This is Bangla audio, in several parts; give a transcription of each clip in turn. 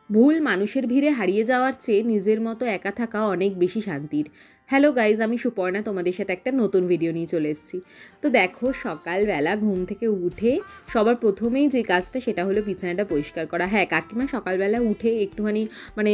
ভুল মানুষের ভিড়ে হারিয়ে যাওয়ার চেয়ে নিজের মতো একা থাকা অনেক বেশি শান্তির। হ্যালো গাইজ, আমি সুপর্ণা তোমাদের সাথে একটা নতুন ভিডিও নিয়ে চলে এসেছি। তো দেখো, সকালবেলা ঘুম থেকে উঠে সবার প্রথমেই যে কাজটা সেটা হলো বিছানাটা পরিষ্কার করা। হ্যাঁ, কাকিমা সকালবেলা উঠে একটুখানি মানে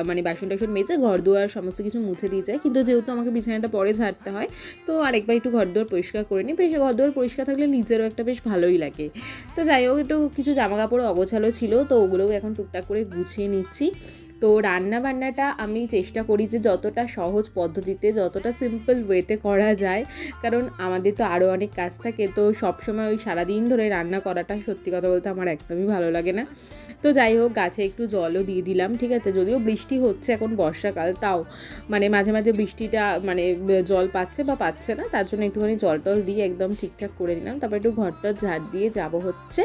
মানে বাসন টাসন মেজে ঘর দুয়ার সমস্ত কিছু মুছে দিয়ে যায়, কিন্তু যেহেতু আমাকে বিছানাটা পরে ঝাড়তে হয় তো আরেকবার একটু ঘর দুয়ার পরিষ্কার করে নিই। বেশ ঘর দুয়ার পরিষ্কার থাকলে নিজেরও একটা বেশ ভালোই লাগে। তো যাই হোক, একটু কিছু জামা কাপড় অগোছালো ছিল, তো ওগুলোও এখন টুকটাক করে গুছিয়ে নিচ্ছি। তো রান্না বান্নাটা আমি চেষ্টা করি যে যতটা সহজ পদ্ধতিতে, যতটা সিম্পল ওয়েতে করা যায়, কারণ আমাদের তো আরও অনেক কাজ থাকে। তো সবসময় ওই সারাদিন ধরে রান্না করাটা সত্যি কথা বলতে আমার একদমই ভালো লাগে না। তো যাই হোক, গাছে একটু জলও দিয়ে দিলাম, ঠিক আছে। যদিও বৃষ্টি হচ্ছে, এখন বর্ষাকাল, তাও মানে মাঝে মাঝে বৃষ্টিটা মানে জল পাচ্ছে বা পাচ্ছে না, তার জন্য একটুখানি জল টল দিয়ে একদম ঠিকঠাক করে নিলাম। তারপর একটু ঘরটা ঝাড় দিয়ে যাব হচ্ছে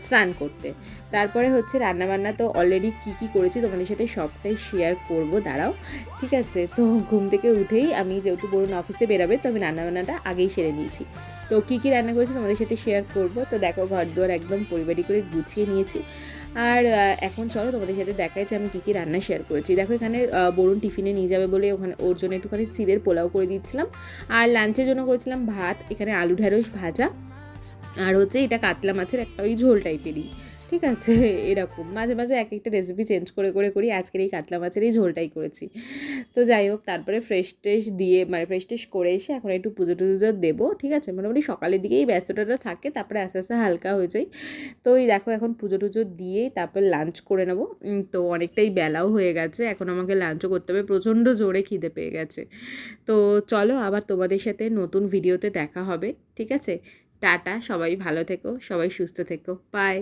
স্নান করতে। তারপরে হচ্ছে রান্নাবান্না তো অলরেডি কী করেছি তোমাদের সাথে সবটাই শেয়ার করব, দাঁড়াও, ঠিক আছে। তো ঘুম থেকে উঠেই আমি যেহেতু বরুণ অফিসে বেরোবে, তো আমি রান্নাবান্নাটা আগেই সেরে নিয়েছি। তো কী রান্না করেছি তোমাদের সাথে শেয়ার করব। তো দেখো, ঘর দুয়ার একদম পরিপাটি করে গুছিয়ে নিয়েছি। আর এখন চলো তোমাদের সাথে দেখাই যে আমি কী রান্না শেয়ার করেছি। দেখো, এখানে বরুণ টিফিনে নিয়ে যাবে বলে ওখানে ওর জন্য একটুখানি চিড়ের পোলাও করে দিচ্ছিলাম। আর লাঞ্চের জন্য করেছিলাম ভাত, এখানে আলু ঢ্যাঁড়স ভাজা, আর হচ্ছে এটা কাতলা মাছের একটা ওই ঝোল টাইপেরই, ঠিক আছে। এরকম মাঝে মাঝে এক একটা রেসিপি চেঞ্জ করে করি। আজকের এই কাতলা মাছের এই ঝোলটাই করেছি। তো যাই হোক, তারপরে ফ্রেশ ট্রেশ দিয়ে মানে ফ্রেশ ট্রেশ করে এসে এখন একটু পুজো টুজো দেবো, ঠিক আছে। মোটামুটি সকালের দিকেই ব্যস্ততাটা থাকে, তারপরে আস্তে আস্তে হালকা হয়ে যায়। তো এই দেখো, এখন পুজো টুজো দিয়েই তারপর লাঞ্চ করে নেবো। তো অনেকটাই বেলাও হয়ে গেছে, এখন আমাকে লাঞ্চও করতে হবে, প্রচণ্ড জোরে খিদে পেয়ে গেছে। তো চলো, আবার তোমাদের সাথে নতুন ভিডিওতে দেখা হবে, ঠিক আছে। টাটা, সবাই ভালো থেকো, সবাই সুস্থ থেকো, বাই।